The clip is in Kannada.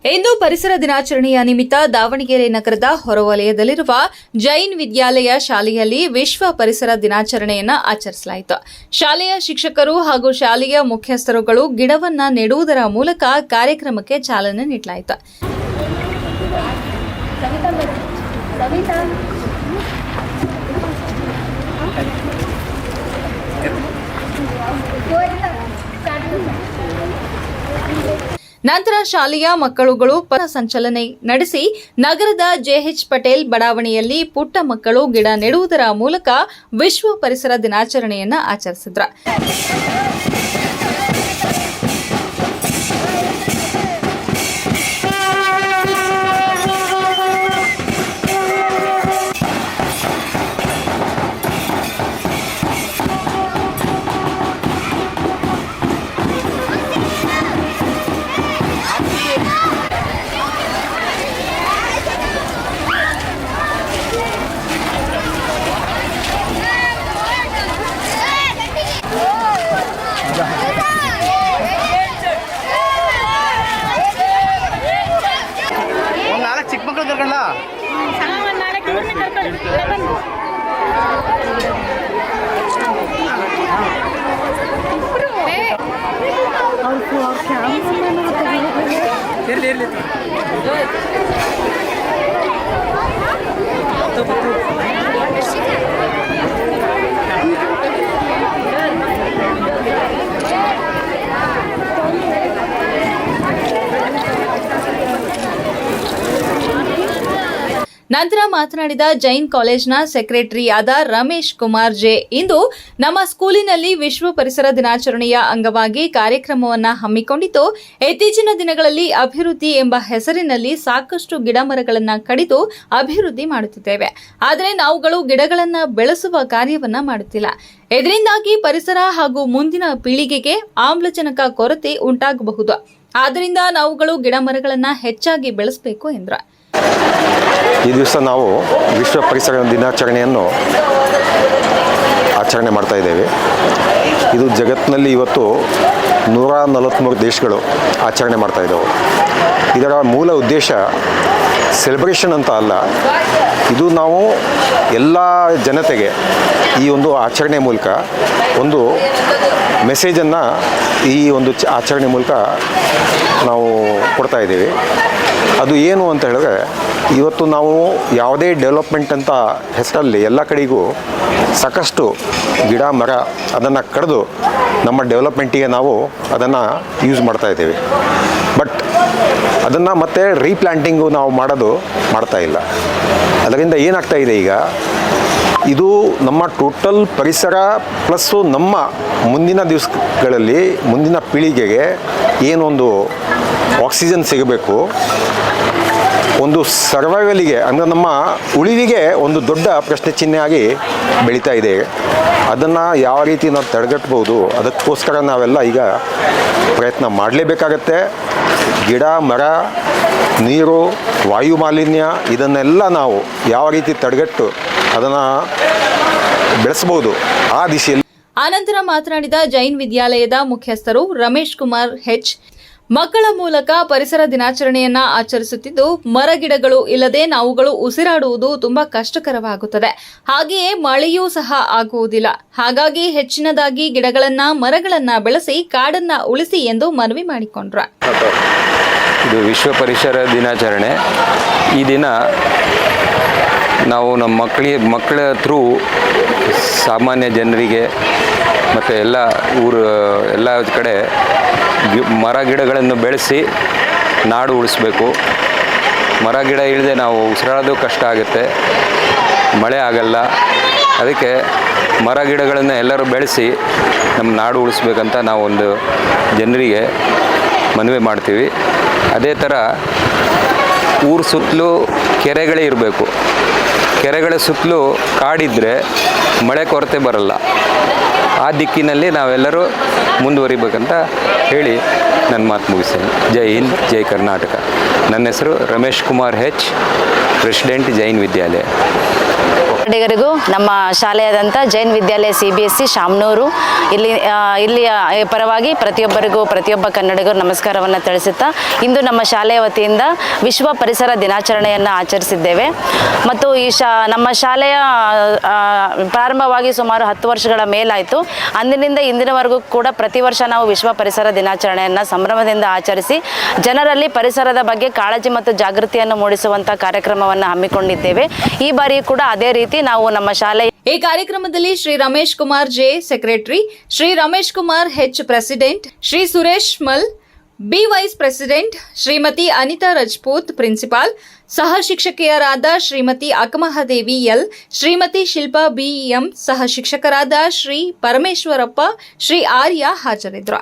ಇಂದು ಪರಿಸರ ದಿನಾಚರಣೆಯ ನಿಮಿತ್ತ ದಾವಣಗೆರೆ ನಗರದ ಹೊರವಲಯದಲ್ಲಿರುವ ಜೈನ್ ವಿದ್ಯಾಲಯ ಶಾಲೆಯಲ್ಲಿ ವಿಶ್ವ ಪರಿಸರ ದಿನಾಚರಣೆಯನ್ನು ಆಚರಿಸಲಾಯಿತು. ಶಾಲೆಯ ಶಿಕ್ಷಕರು ಹಾಗೂ ಶಾಲೆಯ ಮುಖ್ಯಸ್ಥರುಗಳು ಗಿಡವನ್ನು ನೆಡುವುದರ ಮೂಲಕ ಕಾರ್ಯಕ್ರಮಕ್ಕೆ ಚಾಲನೆ ನೀಡಲಾಯಿತು. ನಂತರ ಶಾಲೆಯ ಮಕ್ಕಳುಗಳು ಪಥ ಸಂಚಲನೆ ನಡೆಸಿ ನಗರದ ಜೆಎಚ್ ಪಟೇಲ್ ಬಡಾವಣೆಯಲ್ಲಿ ಪುಟ್ಟ ಮಕ್ಕಳು ಗಿಡ ನೆಡುವುದರ ಮೂಲಕ ವಿಶ್ವ ಪರಿಸರ ದಿನಾಚರಣೆಯನ್ನು ಆಚರಿಸಿದ್ರು. ಚಿಕ್ಕ ಮಕ್ಕಳು ಕರ್ಕೊಂಡ ಇರ್ಲಿ ನಂತರ ಮಾತನಾಡಿದ ಜೈನ್ ಕಾಲೇಜ್ನ ಸೆಕ್ರೆಟರಿಯಾದ ರಮೇಶ್ ಕುಮಾರ್ ಜೆ, ಇಂದು ನಮ್ಮ ಸ್ಕೂಲಿನಲ್ಲಿ ವಿಶ್ವ ಪರಿಸರ ದಿನಾಚರಣೆಯ ಅಂಗವಾಗಿ ಕಾರ್ಯಕ್ರಮವನ್ನು ಹಮ್ಮಿಕೊಂಡಿದ್ದು, ಇತ್ತೀಚಿನ ದಿನಗಳಲ್ಲಿ ಅಭಿವೃದ್ಧಿ ಎಂಬ ಹೆಸರಿನಲ್ಲಿ ಸಾಕಷ್ಟು ಗಿಡ ಮರಗಳನ್ನು ಕಡಿದು ಅಭಿವೃದ್ಧಿ ಮಾಡುತ್ತಿದ್ದೇವೆ. ಆದರೆ ನಾವುಗಳು ಗಿಡಗಳನ್ನು ಬೆಳೆಸುವ ಕಾರ್ಯವನ್ನ ಮಾಡುತ್ತಿಲ್ಲ. ಇದರಿಂದಾಗಿ ಪರಿಸರ ಹಾಗೂ ಮುಂದಿನ ಪೀಳಿಗೆಗೆ ಆಮ್ಲಜನಕ ಕೊರತೆ ಉಂಟಾಗಬಹುದು. ಆದ್ದರಿಂದ ನಾವುಗಳು ಗಿಡ ಮರಗಳನ್ನು ಹೆಚ್ಚಾಗಿ ಬೆಳೆಸಬೇಕು ಎಂದರು. ಈ ದಿವಸ ನಾವು ವಿಶ್ವ ಪರಿಸರ ದಿನಾಚರಣೆಯನ್ನು ಆಚರಣೆ ಮಾಡ್ತಾ ಇದ್ದೇವೆ. ಇದು ಜಗತ್ತಿನಲ್ಲಿ ಇವತ್ತು 143 ದೇಶಗಳು ಆಚರಣೆ ಮಾಡ್ತಾ ಇದ್ದಾವೆ. ಇದರ ಮೂಲ ಉದ್ದೇಶ ಸೆಲೆಬ್ರೇಷನ್ ಅಂತ ಅಲ್ಲ, ಇದು ನಾವು ಎಲ್ಲ ಜನತೆಗೆ ಈ ಒಂದು ಆಚರಣೆ ಮೂಲಕ ಒಂದು ಮೆಸೇಜನ್ನು ಈ ಒಂದು ಆಚರಣೆ ಮೂಲಕ ನಾವು ಕೊಡ್ತಾ ಇದ್ದೇವೆ. ಅದು ಏನು ಅಂತ ಹೇಳಿದ್ರೆ, ಇವತ್ತು ನಾವು ಯಾವುದೇ ಡೆವಲಪ್ಮೆಂಟ್ ಅಂತ ಹೆಸರಲ್ಲಿ ಎಲ್ಲ ಕಡೆಗೂ ಸಾಕಷ್ಟು ಗಿಡ ಮರ ಅದನ್ನು ಕಡಿದು ನಮ್ಮ ಡೆವಲಪ್ಮೆಂಟಿಗೆ ನಾವು ಅದನ್ನು ಯೂಸ್ ಮಾಡ್ತಾ ಇದ್ದೇವೆ. ಬಟ್ ಅದನ್ನು ಮತ್ತೆ ರೀಪ್ಲಾಂಟಿಂಗು ನಾವು ಮಾಡ್ತಾ ಇಲ್ಲ. ಅದರಿಂದ ಏನಾಗ್ತಾ ಇದೆ, ಈಗ ಇದು ನಮ್ಮ ಟೋಟಲ್ ಪರಿಸರ ಪ್ಲಸ್ಸು ನಮ್ಮ ಮುಂದಿನ ದಿವಸಗಳಲ್ಲಿ ಮುಂದಿನ ಪೀಳಿಗೆಗೆ ಏನೊಂದು ಆಕ್ಸಿಜನ್ ಸಿಗಬೇಕು, ಒಂದು ಸರ್ವೈವಲಿಗೆ ಅಂದರೆ ನಮ್ಮ ಉಳಿವಿಗೆ ಒಂದು ದೊಡ್ಡ ಪ್ರಶ್ನೆ ಚಿಹ್ನೆ ಆಗಿ ಬೆಳೀತಾ ಇದೆ. ಅದನ್ನು ಯಾವ ರೀತಿ ನಾವು ತಡೆಗಟ್ಟಬಹುದು, ಅದಕ್ಕೋಸ್ಕರ ನಾವೆಲ್ಲ ಈಗ ಪ್ರಯತ್ನ ಮಾಡಲೇಬೇಕಾಗತ್ತೆ. ಗಿಡ ಮರ ನೀರು ವಾಯು ಮಾಲಿನ್ಯ ಇದನ್ನೆಲ್ಲ ನಾವು ಯಾವ ರೀತಿ ತಡೆಗಟ್ಟು ಅದನ್ನು ಬೆಳೆಸಬಹುದು ಆ ದಿಶೆಯಲ್ಲಿ. ಆನಂತರ ಮಾತನಾಡಿದ ಜೈನ್ ವಿದ್ಯಾಲಯದ ಮುಖ್ಯಸ್ಥರು ರಮೇಶ್ ಕುಮಾರ್ ಹೆಚ್, ಮಕ್ಕಳ ಮೂಲಕ ಪರಿಸರ ದಿನಾಚರಣೆಯನ್ನ ಆಚರಿಸುತ್ತಿದ್ದು, ಮರಗಿಡಗಳು ಇಲ್ಲದೆ ನಾವುಗಳು ಉಸಿರಾಡುವುದು ತುಂಬಾ ಕಷ್ಟಕರವಾಗುತ್ತದೆ. ಹಾಗೆಯೇ ಮಳೆಯೂ ಸಹ ಆಗುವುದಿಲ್ಲ. ಹಾಗಾಗಿ ಹೆಚ್ಚಿನದಾಗಿ ಗಿಡಗಳನ್ನ ಮರಗಳನ್ನ ಬೆಳೆಸಿ ಕಾಡನ್ನ ಉಳಿಸಿ ಎಂದು ಮನವಿ ಮಾಡಿಕೊಂಡ್ರು. ಇದು ವಿಶ್ವ ಪರಿಸರ ದಿನಾಚರಣೆ. ಈ ದಿನ ನಾವು ನಮ್ಮ ಮಕ್ಕಳ ಥ್ರೂ ಸಾಮಾನ್ಯ ಜನರಿಗೆ ಮತ್ತು ಎಲ್ಲ ಕಡೆ ಮರ ಗಿಡಗಳನ್ನು ಬೆಳೆಸಿ ನಾಡು ಉಳಿಸ್ಬೇಕು. ಮರ ಗಿಡ ಇಲ್ಲದೆ ನಾವು ಉಸಿರಾಡೋದು ಕಷ್ಟ ಆಗುತ್ತೆ, ಮಳೆ ಆಗಲ್ಲ. ಅದಕ್ಕೆ ಮರ ಗಿಡಗಳನ್ನು ಎಲ್ಲರೂ ಬೆಳೆಸಿ ನಮ್ಮ ನಾಡು ಉಳಿಸ್ಬೇಕಂತ ನಾವು ಒಂದು ಜನರಿಗೆ ಮನವಿ ಮಾಡ್ತೀವಿ. ಅದೇ ಥರ ಊರ ಸುತ್ತಲೂ ಕೆರೆಗಳೇ ಇರಬೇಕು. ಕೆರೆಗಳ ಸುತ್ತಲೂ ಕಾಡಿದ್ದರೆ ಮಳೆ ಕೊರತೆ ಬರಲ್ಲ. ಆ ದಿಕ್ಕಿನಲ್ಲಿ ನಾವೆಲ್ಲರೂ ಮುಂದುವರಿಬೇಕಂತ ಹೇಳಿ ನನ್ನ ಮಾತು ಮುಗಿಸ್ತೇನೆ. ಜೈ ಹಿಂದ್, ಜೈ ಕರ್ನಾಟಕ. ನನ್ನ ಹೆಸರು ರಮೇಶ್ ಕುಮಾರ್ ಹೆಚ್, ಪ್ರೆಸಿಡೆಂಟ್ ಜೈನ್ ವಿದ್ಯಾಲಯ. ಕನ್ನಡಿಗರಿಗೂ ನಮ್ಮ ಶಾಲೆಯಾದಂಥ ಜೈನ್ ವಿದ್ಯಾಲಯ CBSE ಶಾಮನೂರು ಇಲ್ಲಿಯ ಪರವಾಗಿ ಪ್ರತಿಯೊಬ್ಬ ಕನ್ನಡಿಗರು ನಮಸ್ಕಾರವನ್ನು ತಿಳಿಸುತ್ತಾ ಇಂದು ನಮ್ಮ ಶಾಲೆಯ ವತಿಯಿಂದ ವಿಶ್ವ ಪರಿಸರ ದಿನಾಚರಣೆಯನ್ನು ಆಚರಿಸಿದ್ದೇವೆ. ಮತ್ತು ನಮ್ಮ ಶಾಲೆಯ ಪ್ರಾರಂಭವಾಗಿ ಸುಮಾರು 10 ವರ್ಷಗಳ ಮೇಲಾಯಿತು. ಅಂದಿನಿಂದ ಇಂದಿನವರೆಗೂ ಕೂಡ ಪ್ರತಿ ವರ್ಷ ನಾವು ವಿಶ್ವ ಪರಿಸರ ದಿನಾಚರಣೆಯನ್ನು ಸಂಭ್ರಮದಿಂದ ಆಚರಿಸಿ ಜನರಲ್ಲಿ ಪರಿಸರದ ಬಗ್ಗೆ ಕಾಳಜಿ ಮತ್ತು ಜಾಗೃತಿಯನ್ನು ಮೂಡಿಸುವಂಥ ಕಾರ್ಯಕ್ರಮವನ್ನು ಹಮ್ಮಿಕೊಂಡಿದ್ದೇವೆ. ಈ ಬಾರಿ ಕೂಡ ಅದೇ ರೀತಿ ನಾವು ನಮ್ಮ ಶಾಲೆ ಈ ಕಾರ್ಯಕ್ರಮದಲ್ಲಿ Shri Ramesh Kumar J secretary, Shri Ramesh Kumar H president, Shri Suresh Mal B vice president, Shrimati Anita Rajput principal, ಸಹ ಶಿಕ್ಷಕಿಯರಾದ ಶ್ರೀಮತಿ ಅಕಮಹದೇವಿ L, ಶ್ರೀಮತಿ ಶಿಲ್ಪಾ BM, ಸಹ ಶಿಕ್ಷಕರಾದ ಶ್ರೀ ಪರಮೇಶ್ವರಪ್ಪ, ಶ್ರೀ ಆರ್ಯ ಹಾಜರಿದ್ದರು.